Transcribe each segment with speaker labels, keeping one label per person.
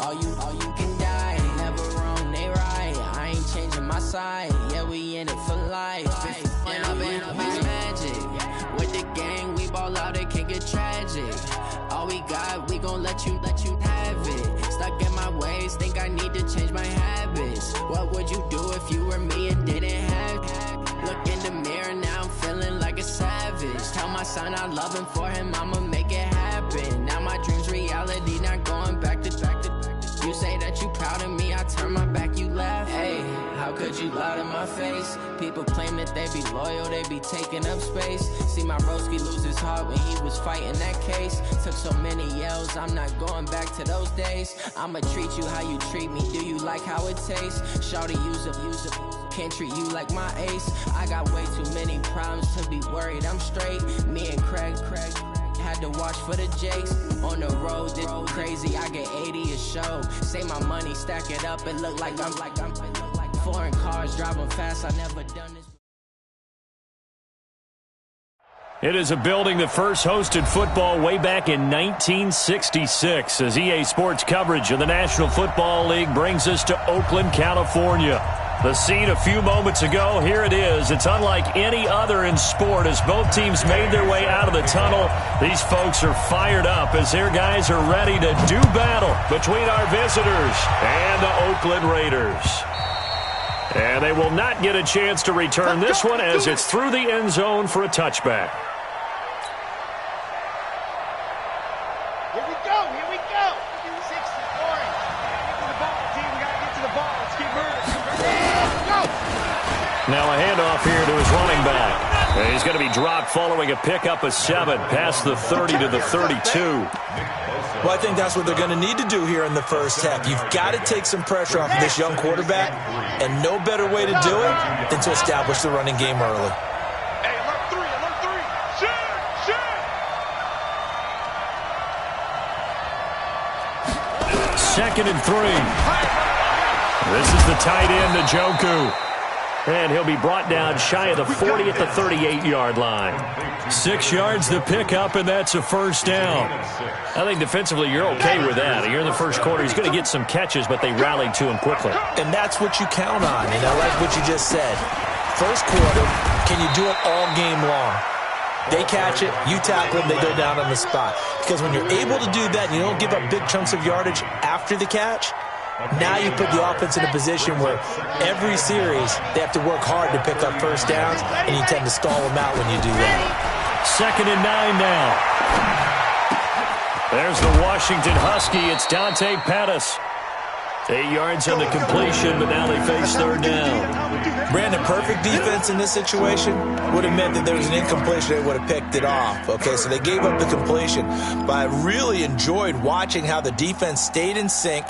Speaker 1: All you can die. Never wrong, they right. I ain't changing my side. Yeah, we in it for life. When I've been magic. With the gang, we ball out, it can get tragic. All we got, we gon' let you have it. Stuck in my ways, think I need to change my habits. What would you do if you were me and didn't have it? Look in the mirror, now I'm feeling like a savage. Tell my son I love him, for him I'ma make it happen. Now my dream's reality, not going back to. You say that you proud of me, I turn my back, you laugh. Hey, how could you lie to my face? People claim that they be loyal, they be taking up space. See my broski lose his heart when he was fighting that case. Took so many yells, I'm not going back to those days. I'ma treat you how you treat me, do you like how it tastes? Shawty, use up, can't treat you like my ace. I got way too many problems to be worried, I'm straight. Me and Craig had to watch for the Jakes. On the road, it's crazy, I get 80 a show. Say my money, stack it up, it look like I'm foreign cars, driving fast, I never done this.
Speaker 2: It is a building that first hosted football way back in 1966 as EA Sports coverage of the National Football League brings us to Oakland, California. The scene a few moments ago, here it is. It's unlike any other in sport as both teams made their way out of the tunnel. These folks are fired up as their guys are ready to do battle between our visitors and the Oakland Raiders. And they will not get a chance to return this one as it's through the end zone for a touchback.
Speaker 3: Here we go. 6 is boring. Get to the ball, team. We got to get to the ball. Let's keep moving. Go.
Speaker 2: Now a handoff here to his running back. And he's going to be dropped following a pickup of 7 past the 30 to the 32.
Speaker 4: Well, I think that's what they're going to need to do here in the first half. You've got to take some pressure off of this young quarterback, and no better way to do it than to establish the running game early.
Speaker 3: Hey, alert 3.
Speaker 2: Second and 3. This is the tight end, Njoku. And he'll be brought down shy of the 40 at the 38-yard line. 6 yards to pick up, and that's a first down. I think defensively you're okay with that. You're in the first quarter. He's going to get some catches, but they rallied to him quickly.
Speaker 4: And that's what you count on, and I like what you just said. First quarter, can you do it all game long? They catch it, you tackle them, they go down on the spot. Because when you're able to do that and you don't give up big chunks of yardage after the catch, now you put the offense in a position where every series they have to work hard to pick up first downs, and you tend to stall them out when you do that.
Speaker 2: Second and 9 now. There's the Washington Husky. It's Dante Pettis. 8 yards on the completion, but now they face third down.
Speaker 4: Brandon, perfect defense in this situation would have meant that there was an incompletion. They would have picked it off. Okay, so they gave up the completion. But I really enjoyed watching how the defense stayed in sync,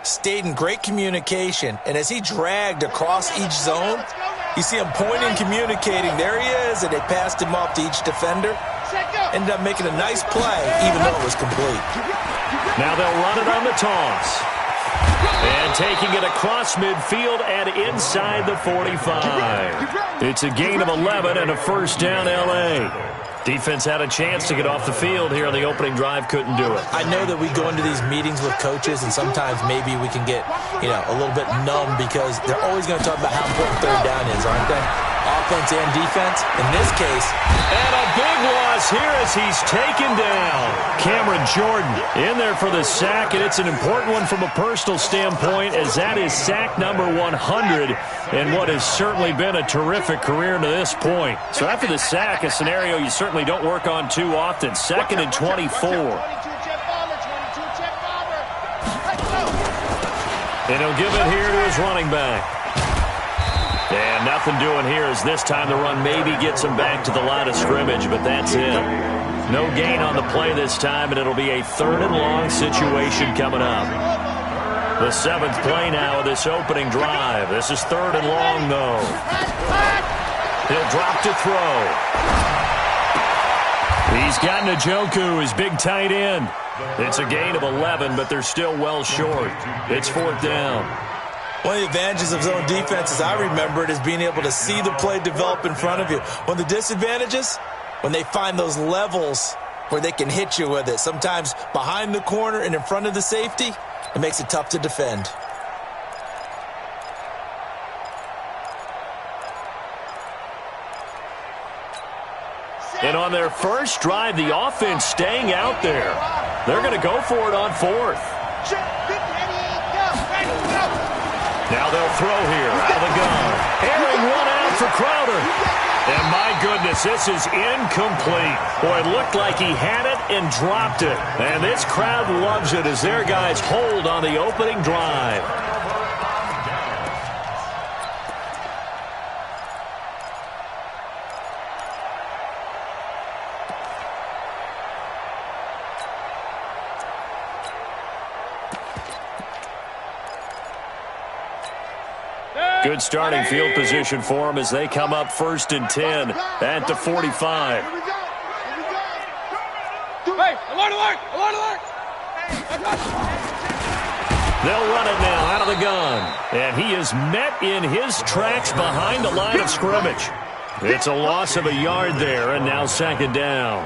Speaker 4: stayed in great communication, and as he dragged across each zone, you see him pointing, communicating. There he is, and they passed him off to each defender. Ended up making a nice play, even though it was complete.
Speaker 2: Now they'll run it on the toss. And taking it across midfield and inside the 45. It's a gain of 11 and a first down, L.A. Defense had a chance to get off the field here on the opening drive, couldn't do it.
Speaker 4: I know that we go into these meetings with coaches, and sometimes maybe we can get, a little bit numb because they're always going to talk about how important third down is, aren't they? Offense and defense. In this case,
Speaker 2: and a big loss here as he's taken down. Cameron Jordan in there for the sack, and it's an important one from a personal standpoint as that is sack number 100 and what has certainly been a terrific career to this point. So after the sack, a scenario you certainly don't work on too often. Second and 24. And he'll give it here to his running back. And nothing doing here as this time the run maybe gets him back to the line of scrimmage, but that's it. No gain on the play this time, and it'll be a third and long situation coming up. The 7th play now of this opening drive. This is third and long, though. He'll drop to throw. He's got Njoku, his big tight end. It's a gain of 11, but they're still well short. It's fourth down.
Speaker 4: One of the advantages of zone defense, as I remember it, is being able to see the play develop in front of you. One of the disadvantages, when they find those levels where they can hit you with it, sometimes behind the corner and in front of the safety, It makes it tough to defend.
Speaker 2: And on their first drive, the offense staying out there. They're going to go for it on fourth. Now they'll throw here out of the gun. Airing one out for Crowder. And my goodness, this is incomplete. Boy, it looked like he had it and dropped it. And this crowd loves it as their guys hold on the opening drive. Good starting field position for them as they come up 1st and 10 at the 45.
Speaker 3: Hey, alert, alert, alert, alert!
Speaker 2: They'll run it now out of the gun. And he is met in his tracks behind the line of scrimmage. It's a loss of a yard there, and now 2nd down.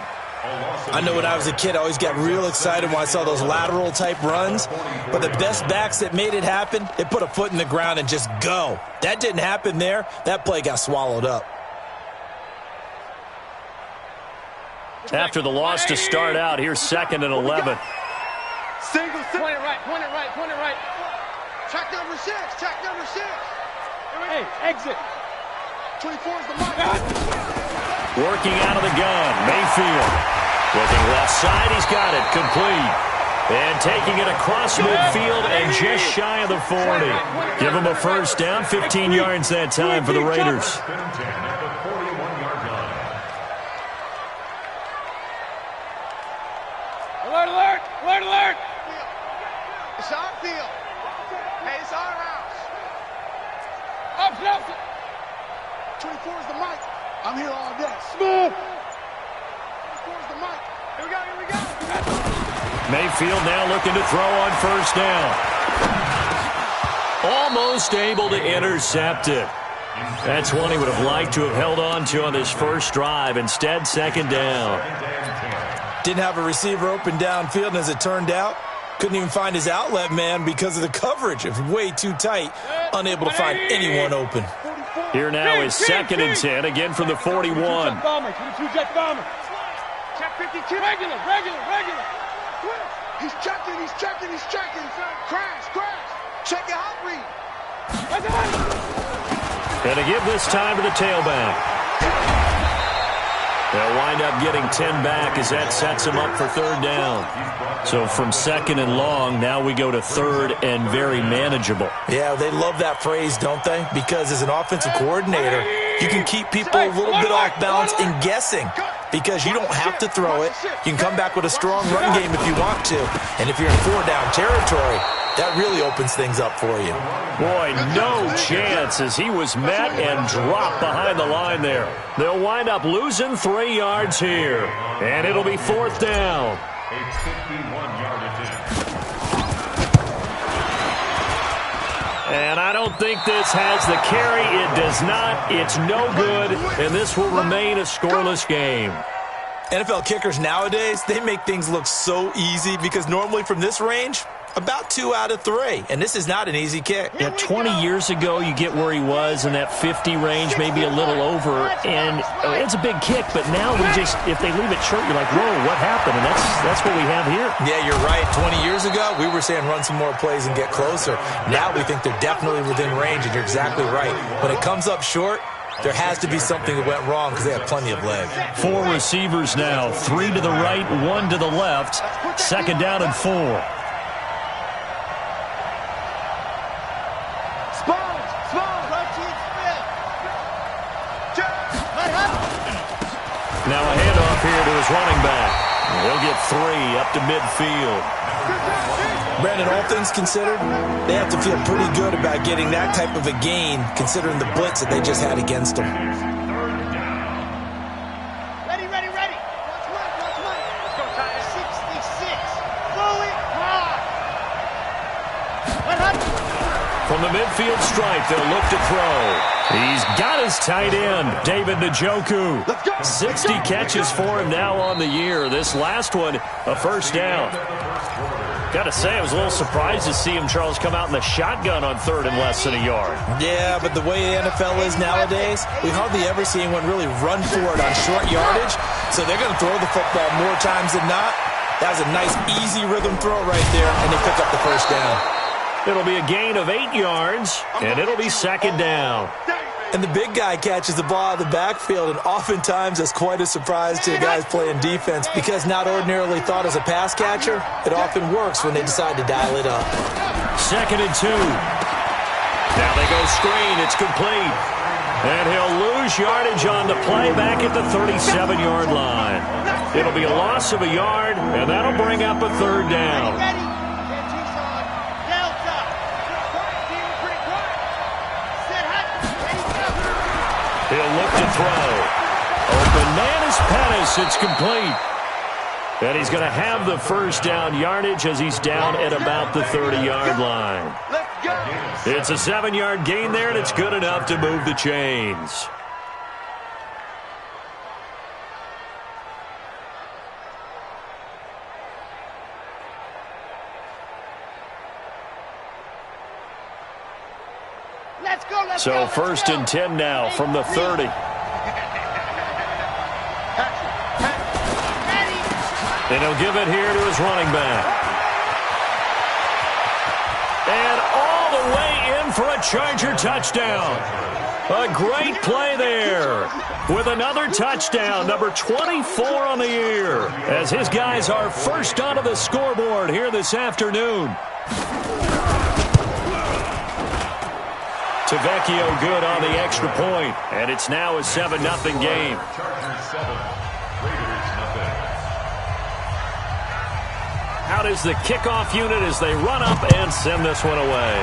Speaker 4: I know when I was a kid, I always got real excited when I saw those lateral-type runs. But the best backs that made it happen, they put a foot in the ground and just go. That didn't happen there. That play got swallowed up.
Speaker 2: After the loss to start out, here's 2nd and 11.
Speaker 3: Single, point it right, point it right, point it right. Check number 6, check number 6. Hey, exit. 24 is the mark.
Speaker 2: Working out of the gun, Mayfield. Looking left side, he's got it, complete. And taking it across midfield and just shy of the 40. Give him a first down, 15 yards that time for the Raiders.
Speaker 3: Alert, alert, alert, alert. It's our field. Hey, it's our house. Up, up. 24 is the mic. I'm here all day. Smooth. 24 is the mic. Here we go, here we go.
Speaker 2: Mayfield now looking to throw on first down. Almost able to intercept it. That's one he would have liked to have held on to on his first drive. Instead, 2nd down.
Speaker 4: Didn't have a receiver open downfield, and as it turned out, couldn't even find his outlet man because of the coverage. It was way too tight, unable to find anyone open.
Speaker 2: Here now is 2nd and 10, again from the 41.
Speaker 3: Check 52. Regular, regular, regular. He's checking, he's checking, he's checking. Crash, crash. Check your hot read.
Speaker 2: And to give this time to the tailback. They'll wind up getting 10 back as that sets them up for 3rd down. So from 2nd and long, now we go to 3rd and very manageable.
Speaker 4: Yeah, they love that phrase, don't they? Because as an offensive coordinator, you can keep people a little bit off balance and guessing. Because you don't have to throw it. You can come back with a strong run game if you want to. And if you're in 4-down territory, that really opens things up for you.
Speaker 2: Boy, no chance as he was met and dropped behind the line there. They'll wind up losing 3 yards here. And it'll be 4th down.
Speaker 5: It's 51-yard attempt.
Speaker 2: And I don't think this has the carry. It does not. It's no good. And this will remain a scoreless game.
Speaker 4: NFL kickers nowadays, they make things look so easy because normally from this range, about 2 out of 3. And this is not an easy kick.
Speaker 2: Yeah, 20 years ago, you get where he was in that 50 range, maybe a little over. And it's a big kick, but now we just, if they leave it short, you're like, whoa, what happened? And that's what we have here.
Speaker 4: Yeah, you're right. 20 years ago, we were saying run some more plays and get closer. Now we think they're definitely within range, and you're exactly right. When it comes up short, there has to be something that went wrong because they have plenty of leg.
Speaker 2: 4 receivers now, 3 to the right, 1 to the left. 2nd down and 4. Now a handoff here to his running back. He'll get 3 up to midfield.
Speaker 4: Brandon, all things considered, they have to feel pretty good about getting that type of a gain considering the blitz that they just had against them.
Speaker 3: Ready, ready, ready. Watch right, watch right. Let's go, Ty. 66. Fully hard.
Speaker 2: From the midfield stripe, they'll look to throw. He's got his tight end, David Njoku. 60 catches for him now on the year. This last one, a first down. Got to say, I was a little surprised to see him, Charles, come out in the shotgun on third and less than a yard.
Speaker 4: Yeah, but the way the NFL is nowadays, we hardly ever see anyone really run for it on short yardage. So they're going to throw the football more times than not. That was a nice, easy rhythm throw right there, and they pick up the first down.
Speaker 2: It'll be a gain of 8 yards, and it'll be second down.
Speaker 4: And the big guy catches the ball out of the backfield, and oftentimes that's quite a surprise to the guys playing defense because not ordinarily thought as a pass catcher, it often works when they decide to dial it up.
Speaker 2: Second and 2. Now they go screen. It's complete. And he'll lose yardage on the play back at the 37-yard line. It'll be a loss of a yard, and that'll bring up a third down. He'll look to throw. Open man is Pettis. It's complete. And he's going to have the first down yardage as he's down at about the 30-yard line. It's a 7-yard gain there, and it's good enough to move the chains. So first and 10 now from the 30. And he'll give it here to his running back. And all the way in for a Charger touchdown. A great play there with another touchdown, number 24 on the year, as his guys are first onto the scoreboard here this afternoon. Tavecchio good on the extra point, and it's now a 7-0 game. Out is the kickoff unit as they run up and send this one away.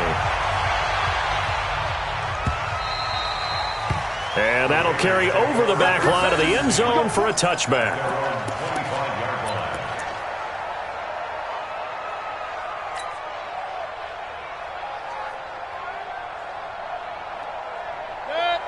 Speaker 2: And that'll carry over the back line of the end zone for a touchback.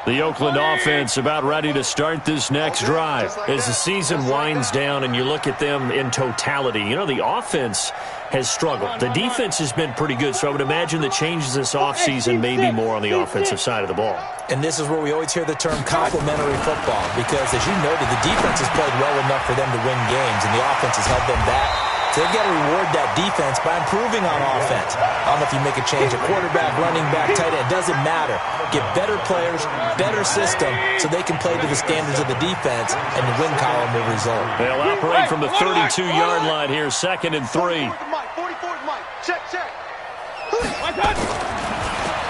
Speaker 2: The Oakland offense about ready to start this next drive. As the season winds down and you look at them in totality, you know, the offense has struggled. The defense has been pretty good, so I would imagine the changes this offseason may be more on the offensive side of the ball.
Speaker 4: And this is where we always hear the term complementary football because, as you noted, the defense has played well enough for them to win games, and the offense has held them back. So they've got to reward that defense by improving on offense. I don't know if you make a change at quarterback, running back, tight end. It doesn't matter. Get better players, better system, so they can play to the standards of the defense, and the win column will result.
Speaker 2: They'll operate from the 32-yard line here, second and 3.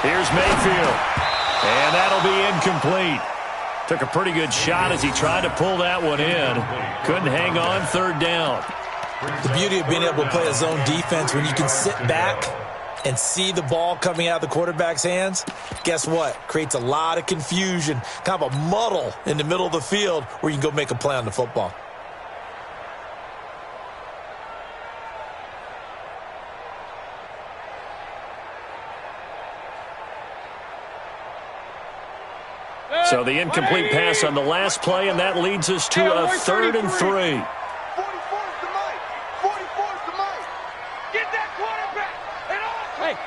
Speaker 2: Here's Mayfield. And that'll be incomplete. Took a pretty good shot as he tried to pull that one in. Couldn't hang on, third down.
Speaker 4: The beauty of being able to play a zone defense when you can sit back and see the ball coming out of the quarterback's hands, guess what? Creates a lot of confusion, kind of a muddle in the middle of the field where you can go make a play on the football.
Speaker 2: So the incomplete pass on the last play, and that leads us to a third and 3.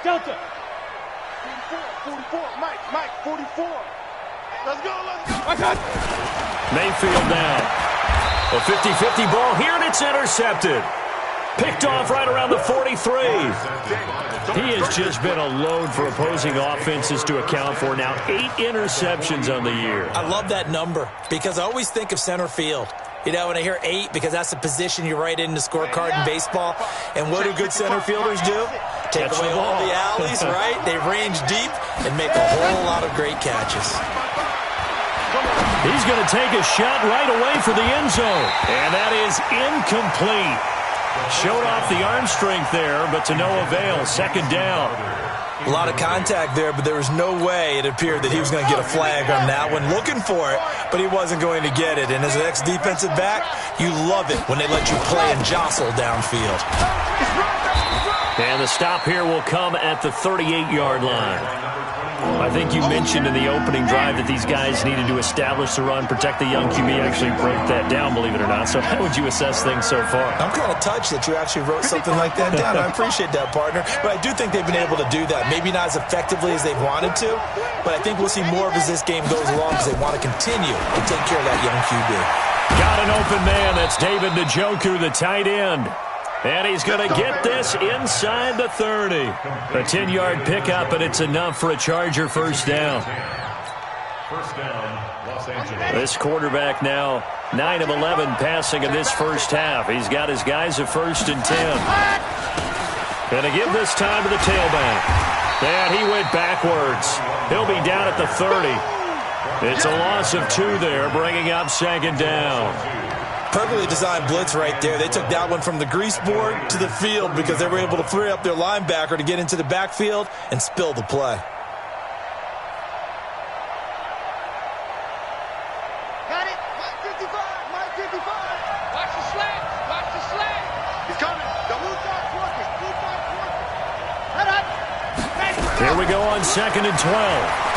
Speaker 3: Delta. 44, Mike, 44. Let's go.
Speaker 2: Mayfield down. A 50-50 ball here, and it's intercepted. Picked off right around the 43. He has just been a load for opposing offenses to account for. Now 8 interceptions on the year.
Speaker 4: I love that number because I always think of center field. You know, when I hear 8, because that's the position you write in the scorecard in baseball. And what do good center fielders do? Take away all the alleys, right? They range deep and make a whole lot of great catches.
Speaker 2: He's going to take a shot right away for the end zone. And that is incomplete. Showed off the arm strength there, but to no avail. Second down.
Speaker 4: A lot of contact there, but there was no way it appeared that he was going to get a flag on that one. Looking for it, but he wasn't going to get it. And as an ex-defensive back, you love it when they let you play and jostle downfield.
Speaker 2: And the stop here will come at the 38-yard line. I think you mentioned in the opening drive that these guys needed to establish the run, protect the young QB. Actually broke that down, believe it or not. So how would you assess things so far?
Speaker 4: I'm kind of touched that you actually wrote something like that down. I appreciate that, partner. But I do think they've been able to do that. Maybe not as effectively as they've wanted to, but I think we'll see more of as this game goes along because they want to continue to take care of that young QB.
Speaker 2: Got an open man. That's David Njoku, the tight end. And he's going to get this inside the 30. A 10-yard pickup, and it's enough for a Charger first down.
Speaker 5: First down, Los Angeles.
Speaker 2: This quarterback now 9 of 11 passing in this first half. He's got his guys at 1st and 10. And to give this time to the tailback. And he went backwards. He'll be down at the 30. It's a loss of 2 there, bringing up 2nd down.
Speaker 4: Perfectly designed blitz right there. They took that one from the grease board to the field because they were able to free up their linebacker to get into the backfield and spill the play.
Speaker 3: Got it. Mike 55. Mike 55. Watch the slant. Watch the slant. He's coming. The blue dot's working. Blue dot's working. Head up.
Speaker 2: Here we go on 2nd and 12.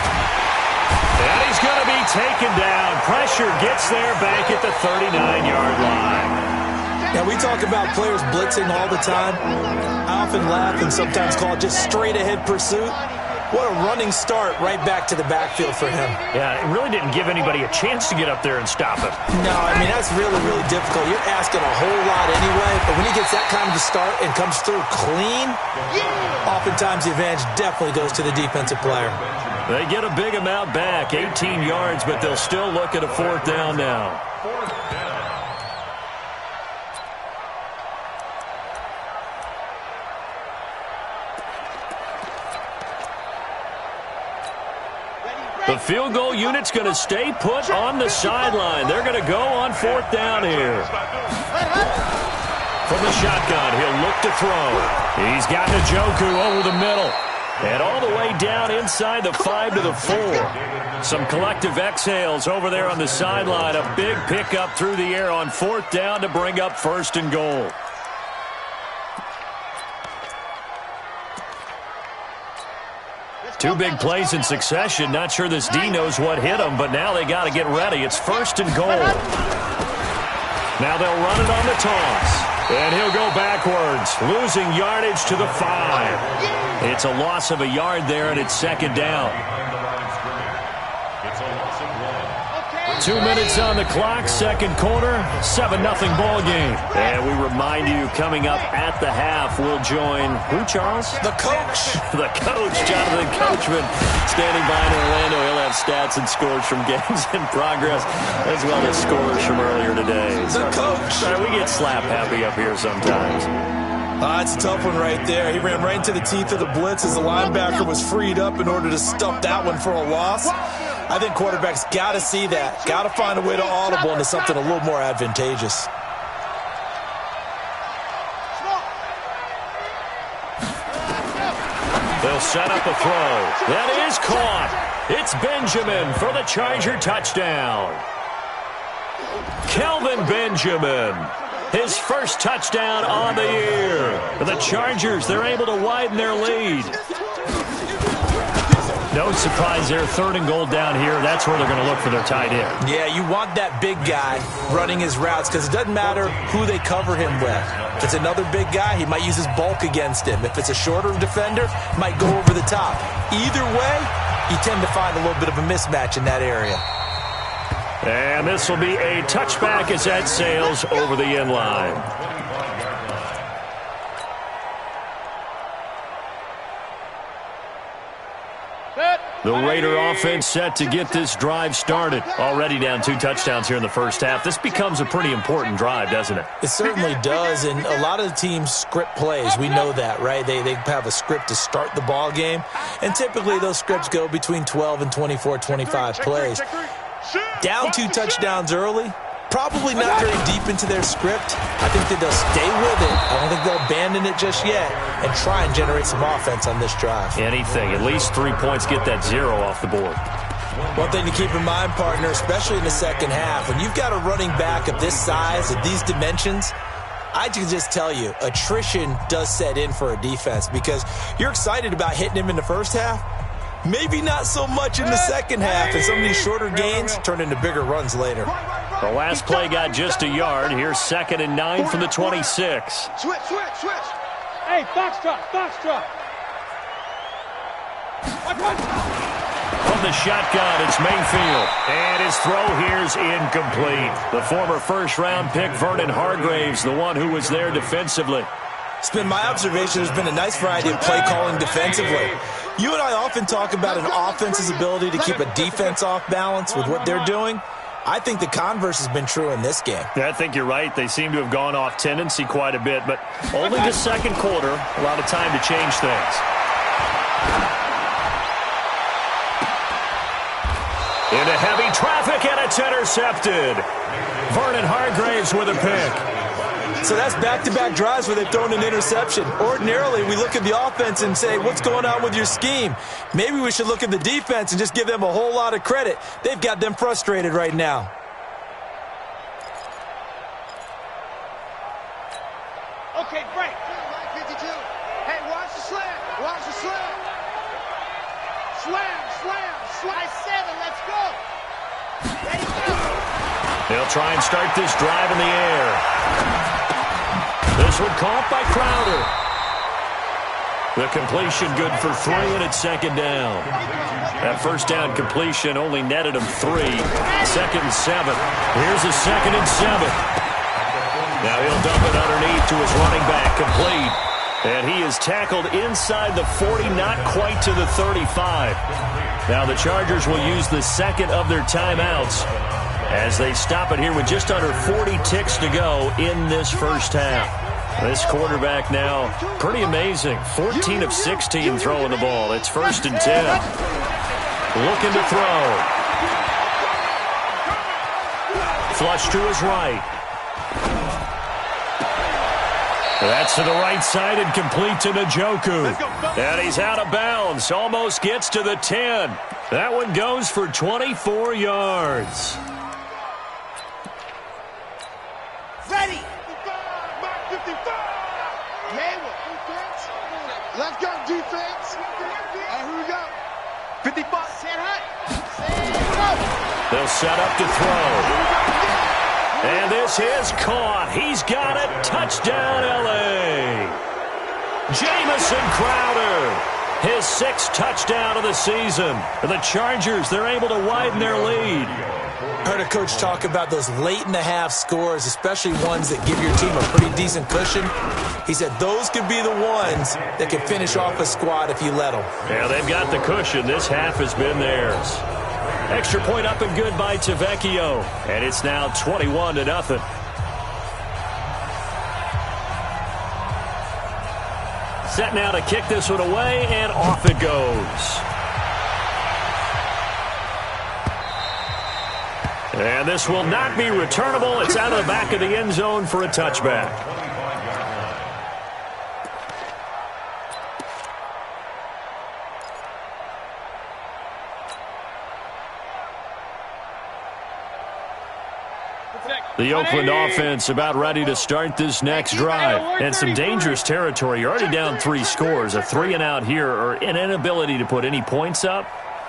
Speaker 2: And he's going to be taken down. Pressure gets there back at the 39-yard line.
Speaker 4: Now, we talk about players blitzing all the time. I often laugh and sometimes call it just straight-ahead pursuit. What a running start right back to the backfield for him.
Speaker 2: Yeah, it really didn't give anybody a chance to get up there and stop him.
Speaker 4: No, I mean, that's really, really difficult. You're asking a whole lot anyway, but when he gets that kind of a start and comes through clean, oftentimes the advantage definitely goes to the defensive player.
Speaker 2: They get a big amount back, 18 yards, but they'll still look at a 4th down now.
Speaker 5: 4th down.
Speaker 2: The field goal unit's going to stay put on the sideline. They're going to go on 4th down here. From the shotgun, he'll look to throw. He's got Njoku over the middle. And all the way down inside the 5 to the 4. Some collective exhales over there on the sideline. A big pickup through the air on 4th down to bring up 1st and goal. Two big plays in succession. Not sure this D knows what hit him, but now they got to get ready. It's 1st and goal. Now they'll run it on the toss. And he'll go backwards, losing yardage to the 5. It's a loss of a yard there, and it's 2nd down.
Speaker 5: It's a loss of 1.
Speaker 2: 2 minutes on the clock, 2nd quarter, 7-0 ball game. And we remind you, coming up at the half, we'll join who, Charles?
Speaker 4: The coach.
Speaker 2: The coach, Jonathan Coachman, standing by in Orlando. He'll have stats and scores from games in progress, as well as scores from earlier today.
Speaker 4: The coach.
Speaker 2: We get slap happy up here sometimes.
Speaker 4: It's a tough one right there. He ran right into the teeth of the blitz as the linebacker was freed up in order to stuff that one for a loss. I think quarterbacks got to see that. Got to find a way to audible into something a little more advantageous.
Speaker 2: They'll set up a throw. That is caught. It's Benjamin for the Charger touchdown. Kelvin Benjamin. His first touchdown on the year. The Chargers, they're able to widen their lead. No surprise there, 3rd and goal down here. That's where they're going to look for their tight end.
Speaker 4: Yeah, you want that big guy running his routes because it doesn't matter who they cover him with. If it's another big guy, he might use his bulk against him. If it's a shorter defender, he might go over the top. Either way, you tend to find a little bit of a mismatch in that area.
Speaker 2: And this will be a touchback as that sails over the end line. The Raider offense set to get this drive started. Already down 2 touchdowns here in the first half. This becomes a pretty important drive, doesn't it?
Speaker 4: It certainly does, and a lot of the teams script plays. We know that, right? They have a script to start the ball game, and typically those scripts go between 12 and 24, 25 plays. Down 2 touchdowns early, probably not very deep into their script. I think that they'll stay with it. I don't think they'll abandon it just yet and try and generate some offense on this drive.
Speaker 2: Anything. At least 3 points, get that 0 off the board.
Speaker 4: One thing to keep in mind, partner, especially in the second half, when you've got a running back of this size, of these dimensions, I can just tell you, attrition does set in for a defense because you're excited about hitting him in the first half. Maybe not so much in the second half, and some of these shorter gains turn into bigger runs later.
Speaker 2: The last play got just a yard. Here's 2nd and 9 from the 26.
Speaker 3: Switch. Hey, foxtrot.
Speaker 2: From the shotgun, it's Mayfield. And his throw here's incomplete. The former first-round pick, Vernon Hargreaves, the one who was there defensively.
Speaker 4: It's been my observation there's been a nice variety of play calling defensively. You and I often talk about an offense's ability to keep a defense off balance with what they're doing. I think the converse has been true in this game.
Speaker 2: Yeah, I think you're right. They seem to have gone off tendency quite a bit, but only the second quarter, a lot of time to change things. Into heavy traffic, and it's intercepted. Vernon Hargreaves with a pick.
Speaker 4: So that's back-to-back drives where they've thrown an interception. Ordinarily, we look at the offense and say, what's going on with your scheme? Maybe we should look at the defense and just give them a whole lot of credit. They've got them frustrated right now.
Speaker 3: Okay, break. 52. Hey, watch the slam. Slam. Slide 7, let's go. Ready, go.
Speaker 2: They'll try and start this drive in the air. This one caught by Crowder. The completion good for 3, and it's 2nd down. That first down completion only netted him 3. 2nd and 7. Here's a 2nd and 7. Now he'll dump it underneath to his running back, complete. And he is tackled inside the 40, not quite to the 35. Now the Chargers will use the second of their timeouts as they stop it here with just under 40 ticks to go in this first half. This quarterback now, pretty amazing. 14 of 16 throwing the ball. It's 1st and 10. Looking to throw. Flush to his right. That's to the right side and complete to Njoku. And he's out of bounds. Almost gets to the 10. That one goes for 24 yards.
Speaker 3: Ready. 55. Let's go, defense. Here we go. 55. Set high.
Speaker 2: They'll set up to throw. And this is caught. He's got it. Touchdown, L.A. Jamison Crowder. His 6th touchdown of the season. The Chargers, they're able to widen their lead.
Speaker 4: Heard a coach talk about those late-in-the-half scores, especially ones that give your team a pretty decent cushion. He said those could be the ones that can finish off a squad if you let them.
Speaker 2: Yeah, they've got the cushion. This half has been theirs. Extra point up and good by Tavecchio. And it's now 21-0. Set now to kick this one away, and off it goes. And this will not be returnable. It's out of the back of the end zone for a touchback. The Oakland offense about ready to start this next drive. And some dangerous territory. You're already down 3 scores. A 3-and-out here, or an inability to put any points up.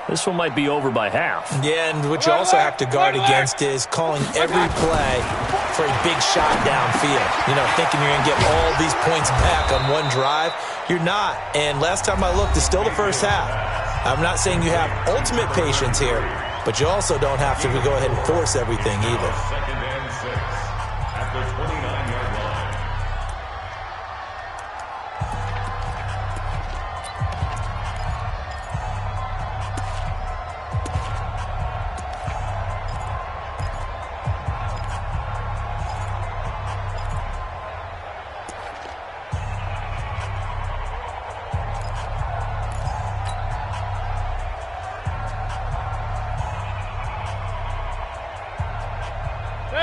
Speaker 2: This one might be over by half.
Speaker 4: Yeah, and what you also have to guard against is calling every play for a big shot downfield. You know, thinking you're going to get all these points back on one drive. You're not. And last time I looked, it's still the first half. I'm not saying you have ultimate patience here, but you also don't have to go ahead and force everything either.
Speaker 5: 2nd and 6 at the 29-yard line.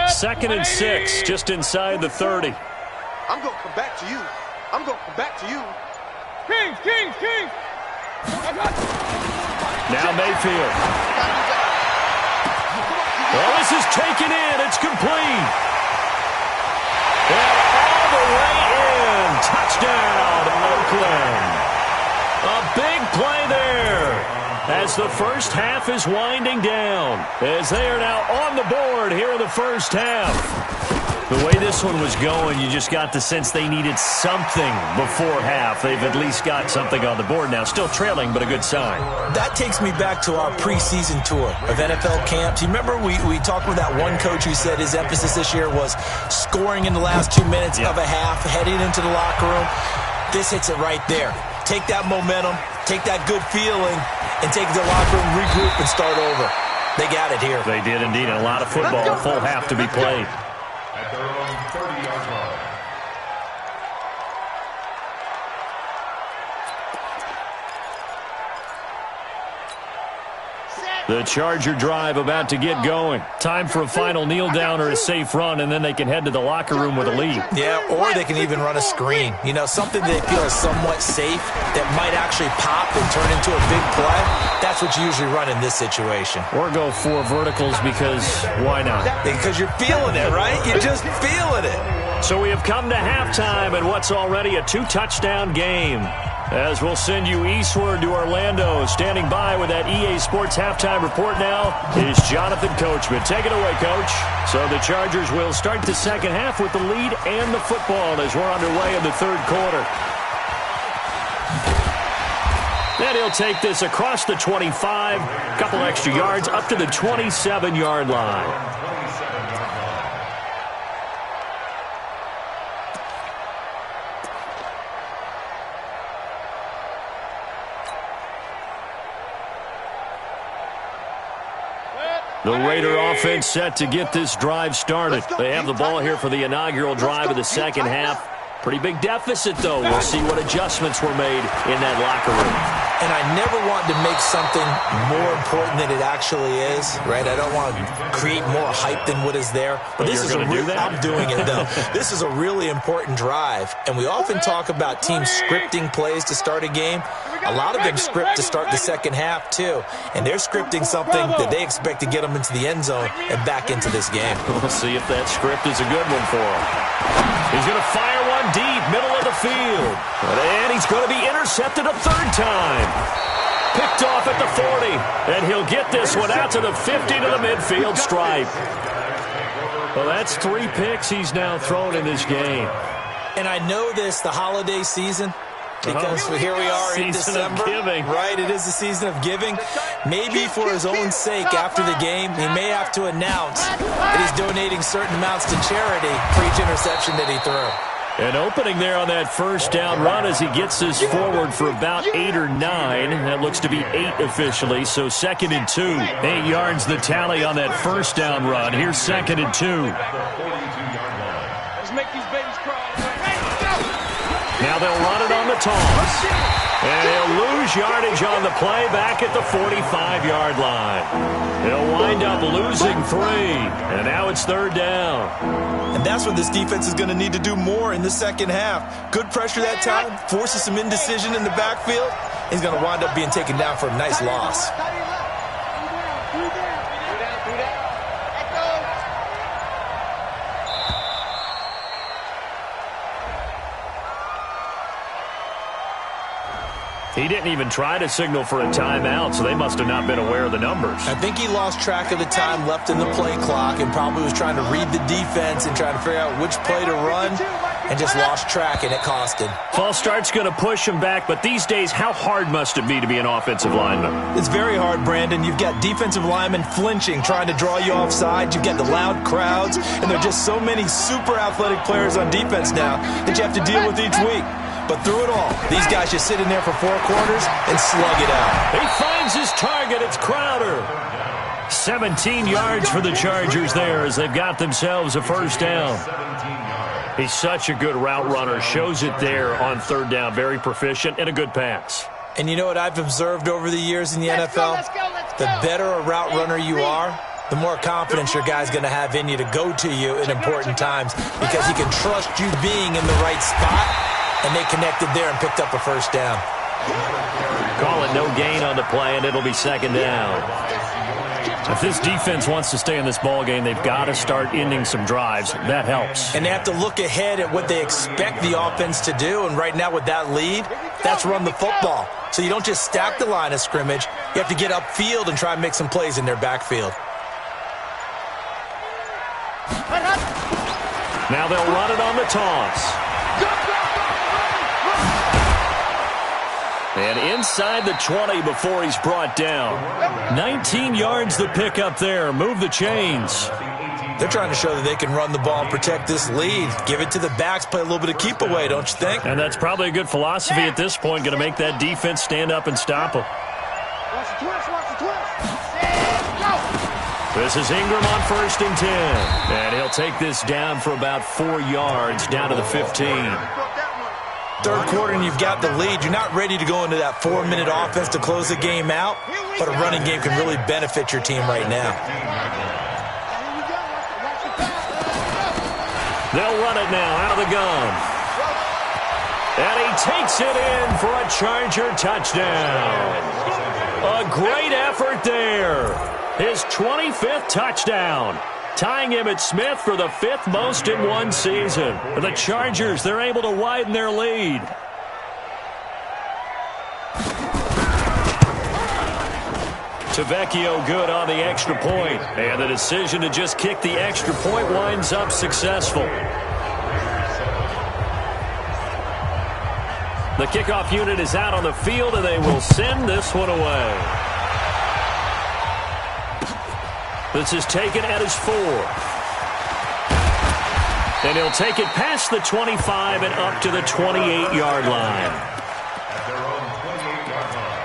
Speaker 2: Second and 6, just inside the 30.
Speaker 3: I'm going to come back to you. King.
Speaker 2: Now Mayfield. Well, this is taken in. It's complete. And all the way in. Touchdown, Oakland. A big play there as the first half is winding down, as they are now on the board here in the first half. The way this one was going, you just got the sense they needed something before half. They've at least got something on the board now. Still trailing, but a good sign.
Speaker 4: That takes me back to our preseason tour of NFL camps. You remember we talked with that one coach who said his emphasis this year was scoring in the last 2 minutes of a half, heading into the locker room. This hits it right there. Take that momentum, take that good feeling, and take the locker room, regroup, and start over. They got it here.
Speaker 2: They did indeed. A lot of football, full half to be played.
Speaker 5: At their own 30-yard line.
Speaker 2: The Charger drive about to get going. Time for a final kneel down or a safe run, and then they can head to the locker room with a lead.
Speaker 4: Yeah, or they can even run a screen. You know, something they feel is somewhat safe that might actually pop and turn into a big play. That's what you usually run in this situation.
Speaker 2: Or go 4 verticals because why not?
Speaker 4: Because you're feeling it, right? You're just feeling it.
Speaker 2: So we have come to halftime in what's already a 2-touchdown game. As we'll send you eastward to Orlando. Standing by with that EA Sports halftime report now is Jonathan Coachman. Take it away, Coach. So the Chargers will start the second half with the lead and the football as we're underway in the third quarter. Then he'll take this across the 25, couple extra yards up to the 27-yard line. The Raider offense set to get this drive started. They have the ball here for the inaugural drive of the second half. Pretty big deficit, though. We'll see what adjustments were made in that locker room.
Speaker 4: And I never want to make something more important than it actually is, right? I don't want to create more hype than what is there. But this is a real, I'm doing it, though. This is a really important drive. And we often talk about teams scripting plays to start a game. A lot of them script to start the second half, too. And they're scripting something that they expect to get them into the end zone and back into this game.
Speaker 2: We'll see if that script is a good one for him. He's going to fire one deep, middle of the field. And he's going to be intercepted a third time. Picked off at the 40. And he'll get this one out to the 50 to the midfield stripe. Well, that's 3 picks he's now thrown in this game.
Speaker 4: And I know this, the holiday season, because here we are in December, right? It is the season of giving. Maybe for his own sake, after the game, he may have to announce that he's donating certain amounts to charity for each interception that he threw.
Speaker 2: An opening there on that first down run as he gets this forward for about 8 or 9. That looks to be 8 officially, so 2nd and 2. 8 yards the tally on that first down run. Here's 2nd and 2.
Speaker 3: Let's make these babies crawl.
Speaker 2: Now they'll run it on the toss. And he'll lose yardage on the play back at the 45-yard line. He'll wind up losing 3. And now it's 3rd down.
Speaker 4: And that's what this defense is going to need to do more in the second half. Good pressure that time, forces some indecision in the backfield. He's going to wind up being taken down for a nice loss.
Speaker 2: He didn't even try to signal for a timeout, so they must have not been aware of the numbers.
Speaker 4: I think he lost track of the time left in the play clock and probably was trying to read the defense and trying to figure out which play to run and just lost track, and it cost him.
Speaker 2: False start's going to push him back, but these days, how hard must it be to be an offensive lineman?
Speaker 4: It's very hard, Brandon. You've got defensive linemen flinching, trying to draw you offside. You've got the loud crowds, and there are just so many super athletic players on defense now that you have to deal with each week. But through it all, these guys just sit in there for 4 quarters and slug it out.
Speaker 2: He finds his target. It's Crowder. 17 yards for the Chargers there as they've got themselves a first down. He's such a good route runner. Shows it there on 3rd down. Very proficient and a good pass.
Speaker 4: And you know what I've observed over the years in the NFL? The better a route runner you are, the more confidence your guy's going to have in you to go to you in important times because he can trust you being in the right spot. And they connected there and picked up a first down.
Speaker 2: Call it no gain on the play, and it'll be 2nd down. If this defense wants to stay in this ballgame, they've got to start ending some drives. That helps.
Speaker 4: And they have to look ahead at what they expect the offense to do. And right now with that lead, That's run the football. So you don't just stack the line of scrimmage. You have to get upfield and try and make some plays in their backfield.
Speaker 2: Now they'll run it on the toss. And inside the 20 before he's brought down. 19 yards the pickup there. Move the chains.
Speaker 4: They're trying to show that they can run the ball and protect this lead. Give it to the backs, play a little bit of keep away, don't you think?
Speaker 2: And that's probably a good philosophy at this point. Going to make that defense stand up and stop them.
Speaker 3: Watch the twist, watch the twist.
Speaker 2: This is Ingram on 1st and 10. And he'll take this down for about 4 yards, down to the 15.
Speaker 4: Third quarter and you've got the lead. You're not ready to go into that 4-minute offense to close the game out, but a running game can really benefit your team right now.
Speaker 2: They'll run it now out of the gun. And he takes it in for a Charger touchdown. A great effort there. His 25th touchdown. Tying Emmitt Smith for the 5th most in one season. The Chargers, they're able to widen their lead. Tavecchio good on the extra point. And the decision to just kick the extra point winds up successful. The kickoff unit is out on the field, and they will send this one away. This is taken at his 4. And he'll take it past the 25 and up to the 28-yard line.
Speaker 5: At their own 28-yard line.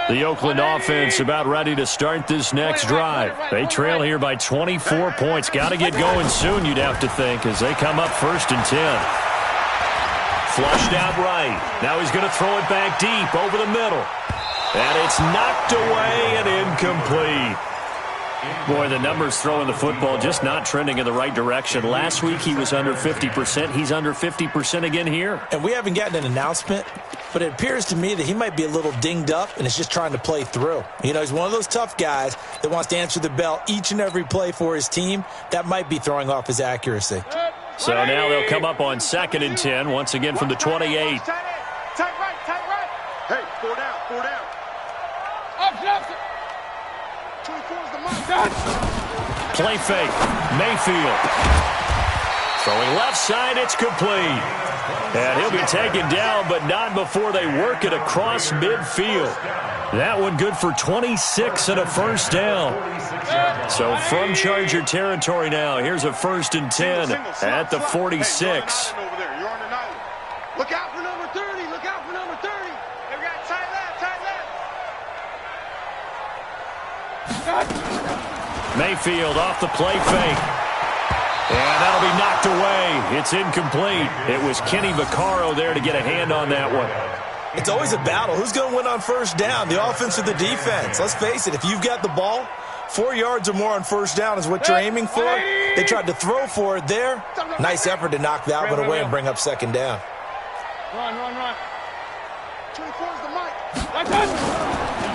Speaker 2: The Oakland offense about ready to start this next drive. They trail here by 24 points. Got to get going soon, you'd have to think, as they come up 1st and 10. Flushed out right. Now he's going to throw it back deep over the middle. And it's knocked away and incomplete. Boy, the numbers throwing the football just not trending in the right direction. Last week he was under 50%. He's under 50% again here.
Speaker 4: And we haven't gotten an announcement, but it appears to me that he might be a little dinged up and is just trying to play through. You know, he's one of those tough guys that wants to answer the bell each and every play for his team. That might be throwing off his accuracy.
Speaker 2: So now they'll come up on 2nd and 10, once again from the 28.
Speaker 3: Tight right, tight right. Hey, 4 down, 4 down. Option. 24 is the mark.
Speaker 2: Play fake. Mayfield. Throwing left side, it's complete. And he'll be taken down, but not before they work it across midfield. That one good for 26 and a first down. So from Charger territory now, here's a 1st and 10 at the 46.
Speaker 3: Look out for number 30. Look out for number 30. They got tight left, tight left.
Speaker 2: Mayfield off the play fake. And that'll be knocked away. It's incomplete. It was Kenny Vaccaro there to get a hand on that one.
Speaker 4: It's always a battle. Who's going to win on 1st down, the offense or the defense? Let's face it, if you've got the ball, 4 yards or more on 1st down is what you're aiming for. They tried to throw for it there. Nice effort to knock that one away and bring up 2nd down.
Speaker 3: Run. 24 is the mic.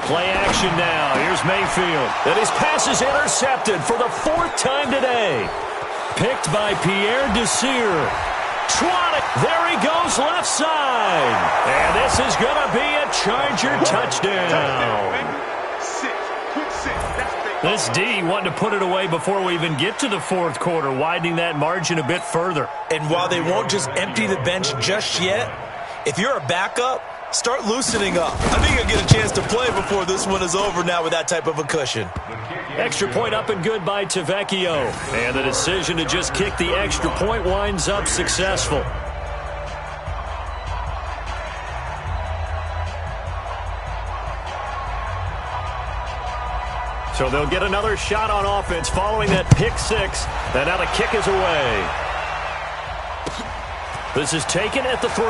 Speaker 2: Play action now. Here's Mayfield. And his pass is intercepted for the 4th time today. Picked by Pierre Desir. Trotted. There he goes left side. And this is going to be a Charger touchdown. This D wanting to put it away before we even get to the 4th quarter, widening that margin a bit further.
Speaker 4: And while they won't just empty the bench just yet, if you're a backup, start loosening up. I think you'll get a chance to play before this one is over now with that type of a cushion.
Speaker 2: Extra point up and good by Tavecchio. And the decision to just kick the extra point winds up successful. So they'll get another shot on offense following that pick 6. And now the kick is away. This is taken at the 3.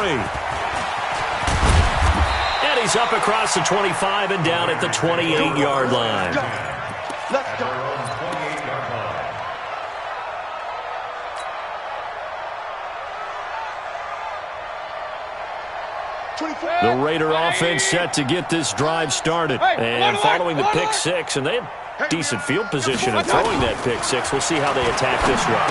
Speaker 2: And he's up across the 25 and down at the 28-yard line.
Speaker 3: Let's go.
Speaker 2: The Raider offense set to get this drive started. And following the pick six, and they have decent field position in throwing that pick six. We'll see how they attack this one.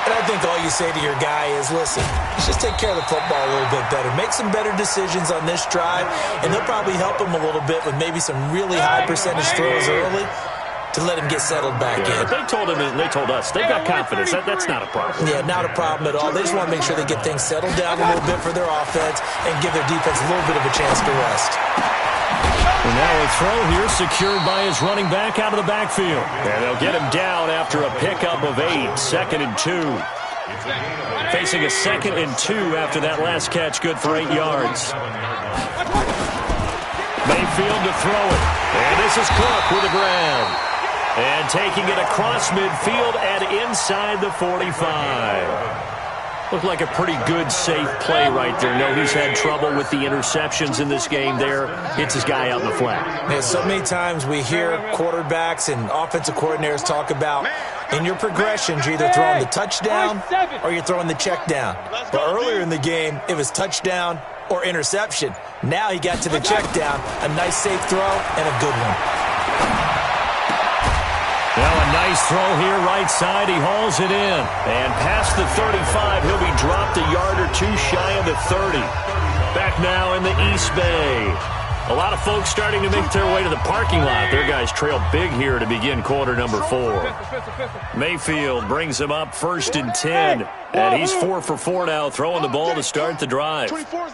Speaker 4: And I think all you say to your guy is, listen, let's just take care of the football a little bit better. Make some better decisions on this drive, and they'll probably help him a little bit with maybe some really high percentage throws early to let him get settled back in.
Speaker 2: They told him, and they told us, they've got confidence. That's not a problem.
Speaker 4: Yeah, not a problem at all. They just want to make sure they get things settled down a little bit for their offense and give their defense a little bit of a chance to rest.
Speaker 2: And now a throw here secured by his running back out of the backfield. And they'll get him down after a pickup of 8, 2nd and 2. Facing a 2nd and 2 after that last catch, good for 8 yards. Mayfield to throw it. And this is Cook with the ground. And taking it across midfield and inside the 45. Looked like a pretty good, safe play right there. No, he's had trouble with the interceptions in this game there. Hits his guy out in the flat.
Speaker 4: Yeah, so many times we hear quarterbacks and offensive coordinators talk about in your progressions, you're either throwing the touchdown or you're throwing the check down. But earlier in the game, it was touchdown or interception. Now he got to the check down, a nice safe throw and a good one.
Speaker 2: Now a nice throw here, right side. He hauls it in. And past the 35, he'll be dropped a yard or two shy of the 30. Back now in the East Bay. A lot of folks starting to make their way to the parking lot. Their guys trail big here to begin quarter number 4. Mayfield brings him up 1st and 10. And he's 4 for 4 now, throwing the ball to start the drive. They'll throw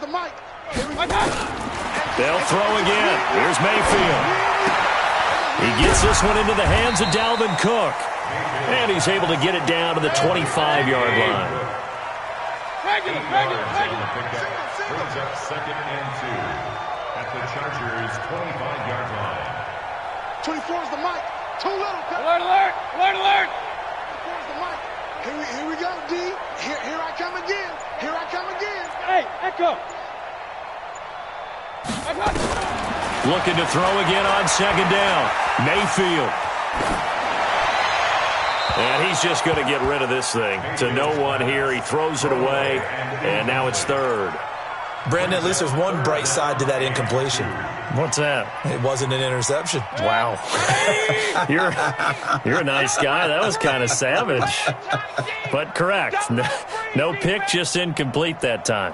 Speaker 2: again. Here's Mayfield. He gets this one into the hands of Dalvin Cook. And he's able to get it down to the 25-yard line.
Speaker 5: Brings up 2nd and 2 at the Chargers' 25-yard line.
Speaker 3: 24 is the mic. Too little.
Speaker 6: Alert, alert, alert, alert.
Speaker 3: 24 is the mic. Here we go, D. Here I come again. Here I come again.
Speaker 6: Hey, Echo.
Speaker 2: Looking to throw again on 2nd down. Mayfield. And he's just going to get rid of this thing. To no one here. He throws it away. And now it's 3rd.
Speaker 4: Brandon, at least there's one bright side to that incompletion.
Speaker 2: What's that?
Speaker 4: It wasn't an interception.
Speaker 2: Wow. You're a nice guy. That was kind of savage. But correct. No pick, just incomplete that time.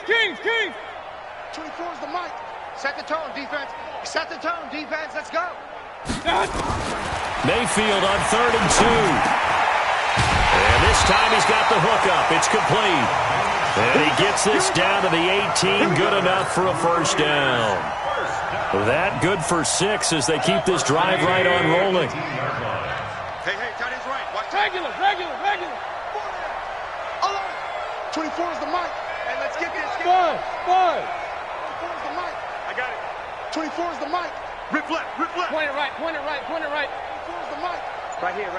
Speaker 6: Kings.
Speaker 3: 24 is the mic.
Speaker 6: Set the tone, defense. Set the tone, defense. Let's go.
Speaker 2: Mayfield on 3rd and 2. And this time he's got the hook up. It's complete. And he gets this down to the 18. Good enough for a 1st down. That good for 6 as they keep this drive right on rolling.
Speaker 6: Hey, tight ends right. Watch. Regular.
Speaker 3: 24 is the mic.
Speaker 6: Hey, let's get this.
Speaker 3: 5. 24 is the mic.
Speaker 6: I got it.
Speaker 3: 24 is the mic.
Speaker 6: Rip left. Point it right.
Speaker 3: 24 is the mic.
Speaker 6: Right here.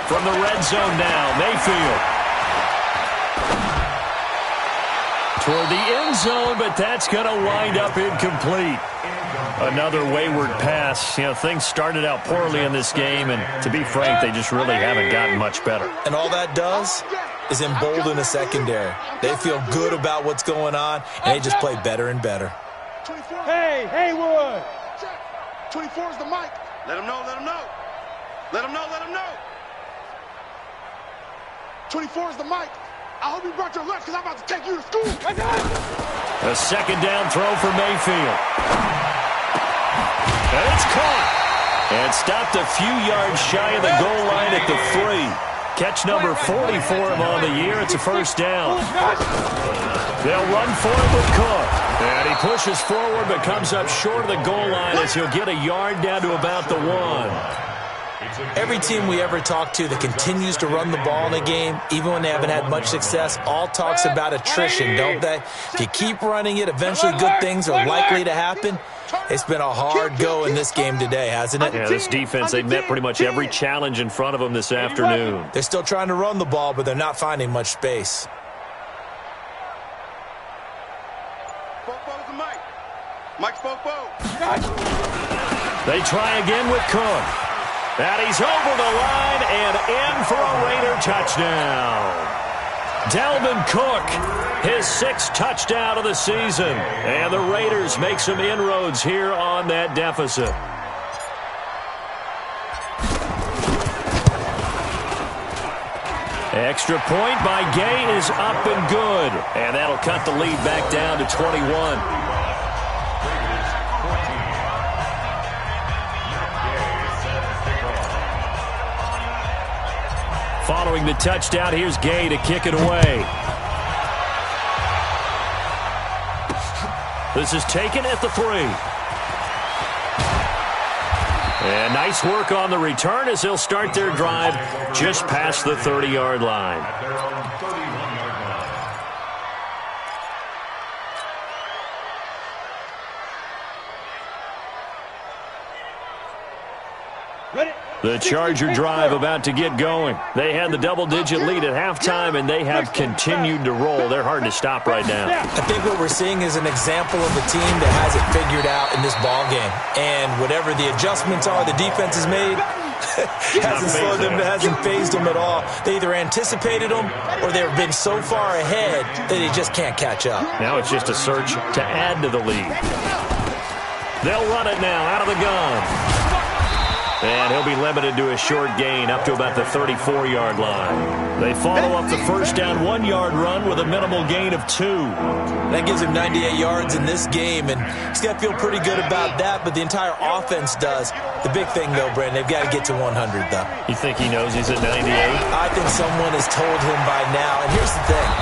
Speaker 2: From the red zone now, Mayfield. Toward the end zone, but that's going to wind up incomplete. Another wayward pass. You know, things started out poorly in this game, and to be frank, they just really haven't gotten much better.
Speaker 4: And all that does is embolden the secondary. They feel good about what's going on, and they just play better and better.
Speaker 3: 24.
Speaker 6: Hey, Haywood.
Speaker 3: 24 is the mic.
Speaker 6: Let him know.
Speaker 3: 24 is the mic. I hope you brought your lunch because I'm about to take you to school.
Speaker 2: A 2nd down throw for Mayfield. And it's caught. And stopped a few yards shy of the goal line at the 3. Catch number 40 for him on the year. It's a 1st down. They'll run for it with Cook. And he pushes forward but comes up short of the goal line as he'll get a yard down to about the 1.
Speaker 4: Every team we ever talk to that continues to run the ball in a game, even when they haven't had much success, all talks about attrition, don't they? If you keep running it, eventually good things are likely to happen. It's been a hard go in this game today, hasn't it?
Speaker 2: Yeah, this defense, they've met pretty much every challenge in front of them this afternoon.
Speaker 4: They're still trying to run the ball, but they're not finding much space.
Speaker 6: Mike's Bobo.
Speaker 2: They try again with Cook. And he's over the line and in for a Raider touchdown. Dalvin Cook, his 6th touchdown of the season. And the Raiders make some inroads here on that deficit. Extra point by Gay is up and good. And that'll cut the lead back down to 21. Following the touchdown, here's Gay to kick it away. This is taken at the 3. And nice work on the return as they'll start their drive just past the 30-yard line. The Charger drive about to get going. They had the double-digit lead at halftime, and they have continued to roll. They're hard to stop right now.
Speaker 4: I think what we're seeing is an example of a team that has it figured out in this ball game. And whatever the adjustments are the defense has made, hasn't slowed them, hasn't phased them at all. They either anticipated them or they've been so far ahead that they just can't catch up.
Speaker 2: Now it's just a search to add to the lead. They'll run it now out of the gun. And he'll be limited to a short gain up to about the 34-yard line. They follow up the first down 1-yard run with a minimal gain of 2.
Speaker 4: That gives him 98 yards in this game, and he's got to feel pretty good about that, but the entire offense does. The big thing, though, Brandon, they've got to get to 100, though.
Speaker 2: You think he knows he's at 98?
Speaker 4: I think someone has told him by now, and here's the thing.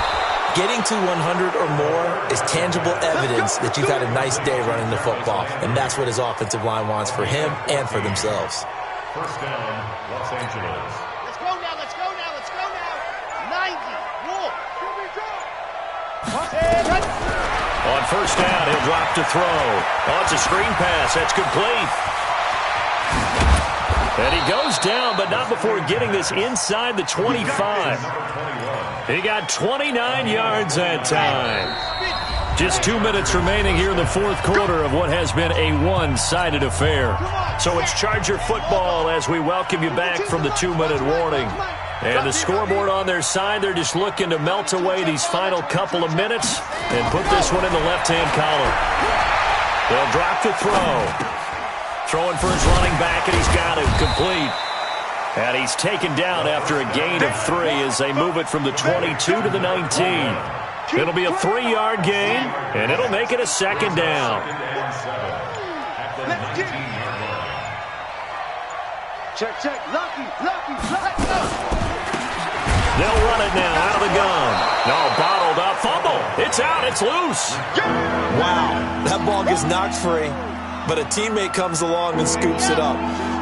Speaker 4: Getting to 100 or more is tangible evidence that you've had a nice day running the football, and that's what his offensive line wants for him and for themselves.
Speaker 5: First down, Los Angeles.
Speaker 6: Let's go now, let's go now, let's go now. 90, walk.
Speaker 2: On first down, he'll drop to throw. Oh, it's a screen pass. That's complete. And he goes down, but not before getting this inside the 25. He got 29 yards that time. Just 2 minutes remaining here in the fourth quarter of what has been a one-sided affair. So it's Charger football as we welcome you back from the 2-minute warning. And the scoreboard on their side, they're just looking to melt away these final couple of minutes and put this one in the left-hand column. They'll drop to throw. Throwing for his running back, and he's got it complete. And he's taken down after a gain of 3 as they move it from the 22 to the 19. It'll be a 3-yard gain, and it'll make it a second down.
Speaker 6: Check, lucky, let's go.
Speaker 2: They'll run it now out of the gun. No, bottled up, fumble. It's out, it's loose.
Speaker 4: Wow, that ball gets knocked free, but a teammate comes along and scoops it up.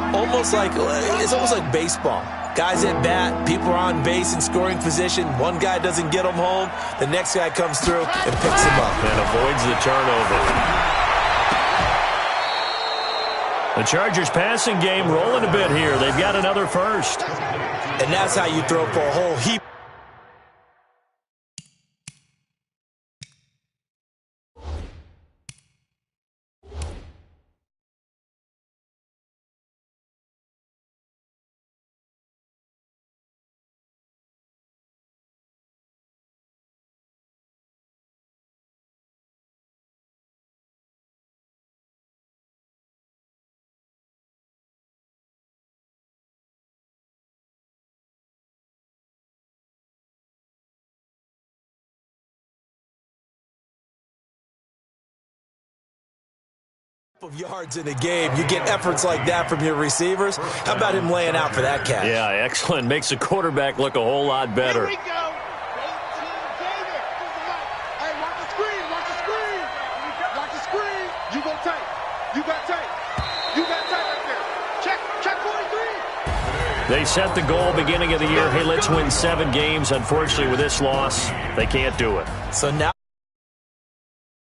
Speaker 4: It's almost like baseball. Guys at bat, people are on base in scoring position. One guy doesn't get him home. The next guy comes through and picks him up.
Speaker 2: And avoids the turnover. The Chargers passing game rolling a bit here. They've got another first.
Speaker 4: And that's how you throw for a whole heap. Of yards in a game, you get efforts like that from your receivers. How about him laying out for that catch?
Speaker 2: Yeah, excellent. Makes the quarterback look a whole lot better.
Speaker 6: Here we go.
Speaker 3: Hey, watch the screen, watch the screen. Watch the screen. You go tight. You got tight. You got tight right there. Check 43.
Speaker 2: They set the goal beginning of the year. Hey, let's win 7 games. Unfortunately, with this loss, they can't do it.
Speaker 4: So now